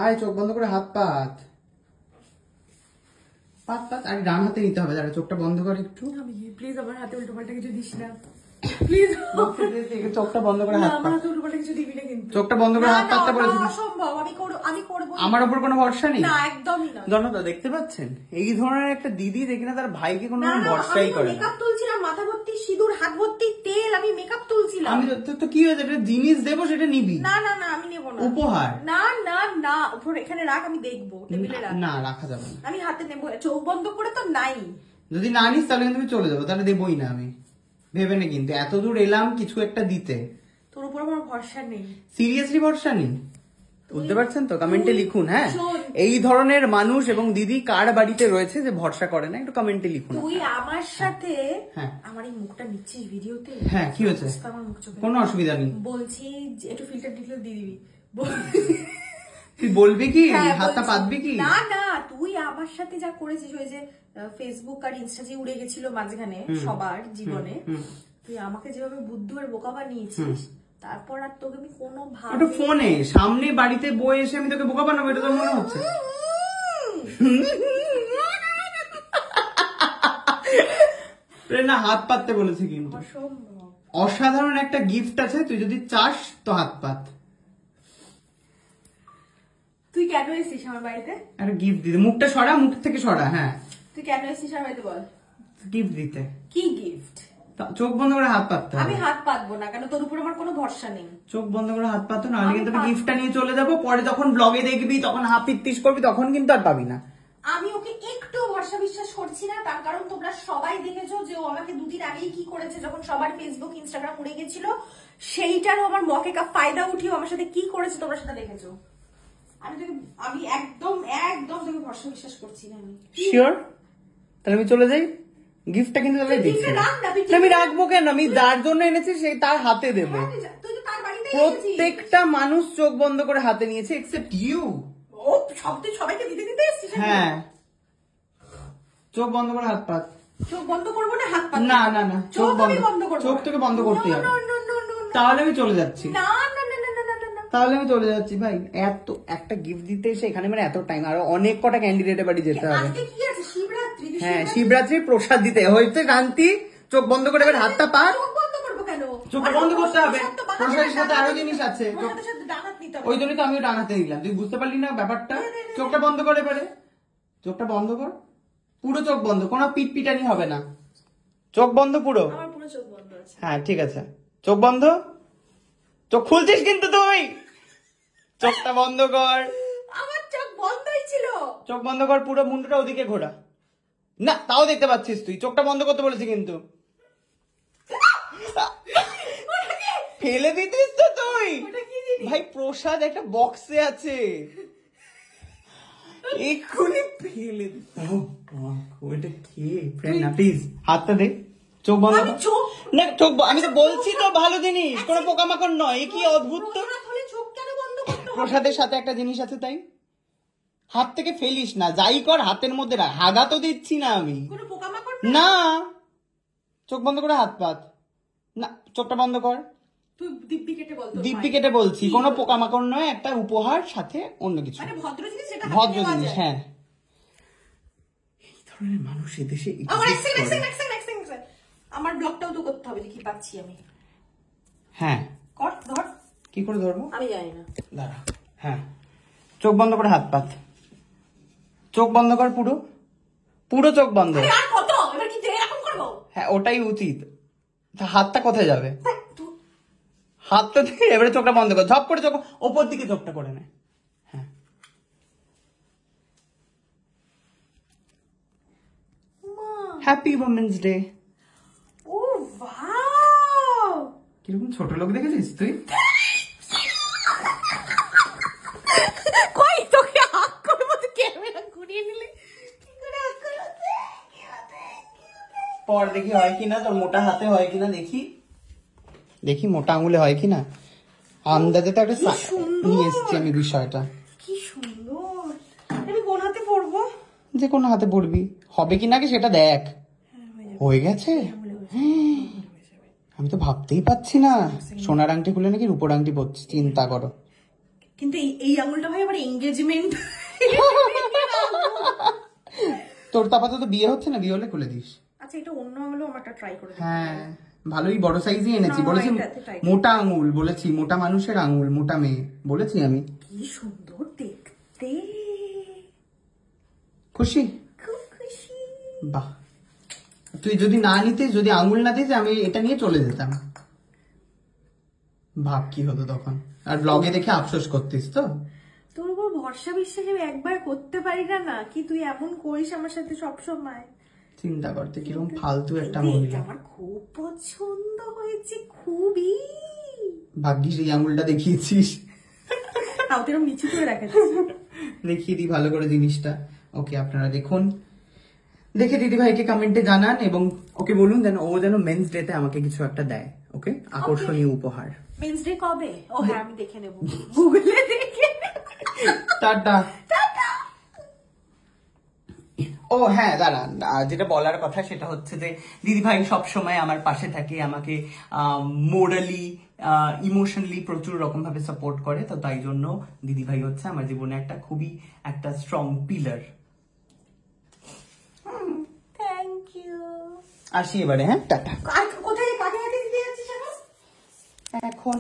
আয় চোখ বন্ধ করে হাত পাত পাত পাত। আর ডান হাতে নিতে হবে, দাঁড়া চোখটা বন্ধ কর একটু। প্লিজ আমার হাতে উল্টো পাল্টা কিছু দিস না প্লিজ। চোখটা বন্ধ করে হাত পাত। আমার হাতে উল্টো পাল্টা কিছু দিবি না কিন্তু। চোখটা বন্ধ করে হাত পাতটা বলেছি। অসম্ভব, আমি করব। আমার উপর কোনো ভরসা নেই। না একদমই না। জনতা দেখতে পাচ্ছেন এই ধরনের একটা দিদি দেখি না তার ভাইকে কোনো ভরসাই করে না। মেকআপ তুলছিলাম, মাথা ভর্তি সিঁদুর, হাত ভর্তি তেল, আমি মেকআপ তুলছিলাম। আমি তো কি হয়েছে, এটা জিনিস দেবো সেটা নিবি? না না না আমি নেব না। উপহার? না না না, উপর এখানে রাখ, আমি দেখবো টেবিলে রাখ। না রাখা যাবে না, আমি হাতে নেব। চোখ বন্ধ করে তো নাই। যদি না নিস তাহলে কিন্তু চলে যাবো, তাহলে দেবই না আমি। ভেবে নে কিন্তু এত দূর এলাম কিছু একটা দিতে, তোর উপর আমার ভরসা নেই। সিরিয়াসলি ভরসা নেই? বুঝতে পারছেন তো? কমেন্টে লিখুন। হ্যাঁ, এই ধরনের মানুষ এবং দিদি কার বাড়িতে রয়েছে যে ভরসা করে না, একটু কমেন্টে লিখুন। তুই আমার সাথে আমার এই মুখটা নিচ্ছিস ভিডিওতে? হ্যাঁ কি হয়েছে? কোনো অসুবিধা নেই, বলছি একটু ফিল্টার টিল্টার দিয়ে দিবি। তুই বলবি কি? হাতটা পাতবি কি? না না, তুই আমার সাথে যা করেছিস, ওই যে ফেসবুক আর ইনস্টা যে উড়ে গেছিল মাঝখানে সবার জীবনে, তুই আমাকে যেভাবে বুদ্ধু আর বোকা বানিয়েছিস, তারপর আর তোকে আমি কোনো ভাবে ফোনে সামনে বাড়িতে বই এসে আমি তোকে বোকা বানাবো, এটা তো মনে হচ্ছে? না হাত পাততে বলেছে কিন্তু। অসাধারণ একটা গিফট আছে, তুই যদি চাস তো হাত পাত। তুই কেন এসেছিস আমার বাড়িতে? একটা গিফট দিতে। মুখটা সরা, মুখ থেকে সরা। হ্যাঁ তুই কেন এসেছিস আমার বাড়িতে বল? গিফট দিতে। কি গিফট? চোখ বন্ধ করে হাত পাততে। আমি হাত পাতবো না, কেন? তোর উপর আমার কোনো ভরসা নেই। চোখ বন্ধ করে হাত পাতো, নাহলে কিন্তু গিফটটা নিয়ে চলে যাবো। পরে যখন ব্লগে দেখবি, তখন হাত পিত্তিস করবি, তখন কিন্তু আর পাবি না। আমি ওকে একটু ভরসা বিশ্বাস করছি না, তার কারণ তোমরা সবাই দেখেছো যে ও আমাকে দুদিন আগেই কি করেছে, যখন সবার ফেসবুক ইনস্টাগ্রাম উড়ে গেছিল, সেইটারও আমার মকে কা ফায়দা উঠিয়ে আমার সাথে কি করেছে তোমরা সেটা দেখেছো। আমি একদম একদম তোকে ভরসা বিশ্বাস করছি না। আমি শিওর? তাহলে আমি চলে যাই। গিফটটা কিন্তু আমি রাখবো কেন? আমি যার জন্য এনেছি সেই তার হাতে দেবো। প্রত্যেকটা মানুষ চোখ বন্ধ করে হাতে নিয়েছে এক্সেপ্ট ইউ। ও সবাইকে দিতে দিতে এসেছিস? হ্যাঁ, চোখ বন্ধ করে হাত পাত। চোখ বন্ধ করবো না হাত পাত? না না না, চোখ বন্ধ। চোখ তোকে বন্ধ করতে হবে, তাহলে আমি চলে যাচ্ছি। না না না না না না, তাহলে আমি চলে যাচ্ছি ভাই। এত একটা গিফট দিতে এসে এখানে মানে এত টাইম, আরো অনেক কটা ক্যান্ডিডেটের বাড়ি যেতে হবে। হ্যাঁ শিবরাত্রি প্রসাদ দিতে হয়তো শান্তি। চোখ বন্ধ করে এবার হাতটা পাত। চোখ বন্ধ করতে হবে, প্রসাদের সাথে আরো জিনিস আছে, ওই জন্যই তো আমিও ডান হাতে নিলাম। তুই বুঝতে পারলি না ব্যাপারটা? চোখটা বন্ধ করে এবারে, চোখটা বন্ধ কর, পুরো চোখ বন্ধ, কোনো পিটপিটানি হবে না। চোখ বন্ধ পুরো? হ্যাঁ ঠিক আছে, চোখ বন্ধ। চোখ খুলছিস কিন্তু তুই, চোখটা বন্ধ কর। আমার চোখ বন্ধই ছিল। চোখ বন্ধ কর, পুরো মুন্ডটা ওদিকে ঘোরা। না তাও দেখতে পাচ্ছিস তুই, চোখটা বন্ধ করতে বলেছি কিন্তু। ফেলে দিতিস তো তুই ভাই, প্রসাদ একটা বক্সে আছে, এক্ষুনি ফেলে ওইটা খেয়ে। না প্লিজ হাতটা দে, চোখ বন্ধ না। চোখ আমি তো বলছি তো ভালো জিনিস, কোনো পোকামাকড় নয়। এ কি অদ্ভুত তো। প্রসাদের সাথে একটা জিনিস আছে তাই হাত থেকে ফেলিস না, যাই কর হাতের মধ্যে রাখ। হাগা তো দিচ্ছি না আমি, না। চোখ বন্ধ করে হাত পাত। না চোখটা বন্ধ কর। দিব্যি কেটে বলছি, কোনো পোকামাকড় নয়, একটা উপহার সাথে অন্য কিছু, ভদ্র জিনিস। হ্যাঁ, এই ধরনের মানুষ এদেশে। আমার ব্লগটাও তো করতে হবে, কি পাচ্ছি আমি। হ্যাঁ ধর। কি করে ধরবো আমি জানি না, দাঁড়া। হ্যাঁ চোখ বন্ধ করে হাত পাত, চোখ বন্ধ কর, পুরো পুরো চোখ বন্ধ। হ্যাঁ ওটাই উচিত। হাতটা কোথায় যাবে? হাতটা দিয়ে এবারে চোখটা বন্ধ কর, ঝপ করে চোখ ওপর দিকে চোখটা করে নে। হ্যাঁ হ্যাপি ওমেন্স ডে। ও ওয়াও, কিরকম ছোট লোক দেখেছিস তুই? কই তোকে হাত করবো, তুই ক্যামেরা ঘুরিয়ে নিলি কি করে? হাত করতে পর দেখি হয় কিনা, তোর মোটা হাতে হয় কিনা দেখি, দেখি মোটা আঙুলে হয় কিনা। আন্দাজে তো একটা নিয়ে এসছি আমি বিষয়টা। কি সুন্দর। আমি কোন হাতে পরবো? যে কোন হাতে পড়বি, হবে কিনা কি সেটা দেখ। হয়ে গেছে? আমি তো ভাবতেই পাচ্ছি না। সোনার আংটি খুলে নাকি রূপোর আংটি পরছি, চিন্তা করো। কিন্তু এই আঙুলটা ভাই আবার এঙ্গেজমেন্ট। তোর তো আপাতত বিয়ে হচ্ছে না, বিয়ে হলে খুলে দিস। আচ্ছা এটা অন্য আঙুলও আমারটা ট্রাই করে। হ্যাঁ ভালোই বড় সাইজই এনেছি, বলেছি মোটা আঙুল, বলেছি মোটা মানুষের আঙুল, মোটা মেয়ে বলেছি আমি। কি সুন্দর দেখতে, খুশি? খুব খুশি। বাহ, তুই যদি না নিতিস, যদি আঙুল না দিস, আমি এটা নিয়ে চলে যেতাম। ভাব কি হতো তখন, আর ব্লগে দেখে আফসোস করতিস তো। তোর উপর ভরসা বিশ্বাস আমি একবার করতে পারি না কি তুই এমন করিস আমার সাথে সবসময়। চিন্তা করতে কিরকম ফালতু একটা মহিলা। আমার খুব পছন্দ হয়েছে, খুবই। ভাগ্যিস এই আঙুলটা দেখিয়েছিস। তাও তো এরকম নিচু করে রাখা দেখিয়ে দিই ভালো করে জিনিসটা। ওকে আপনারা দেখুন, দেখে দিদি ভাইকে কমেন্টে জানান এবং ওকে বলুন যেন ও যেন মেন্স ডে তে আমাকে কিছু একটা দেয়। ওকে, আকর্ষণীয় উপহার। মেন্স ডে কবে? ও হ্যাঁ আমি দেখে নেব, গুগলে দেখে। টাটা। ও হ্যাঁ দাঁড়ান, যেটা বলার কথা সেটা হচ্ছে যে দিদিভাই সবসময় আমার পাশে থাকে, আমাকে মোরালি ইমোশনালি প্রচুর রকম ভাবে সাপোর্ট করে। তো তাই জন্য দিদিভাই হচ্ছে আমার জীবনে একটা খুবই একটা স্ট্রং পিলার। Thank you. আসি এবারে, হ্যাঁ টাটা। কোথায় কাকে হাতে দিতে যাচ্ছিস এখন? এখন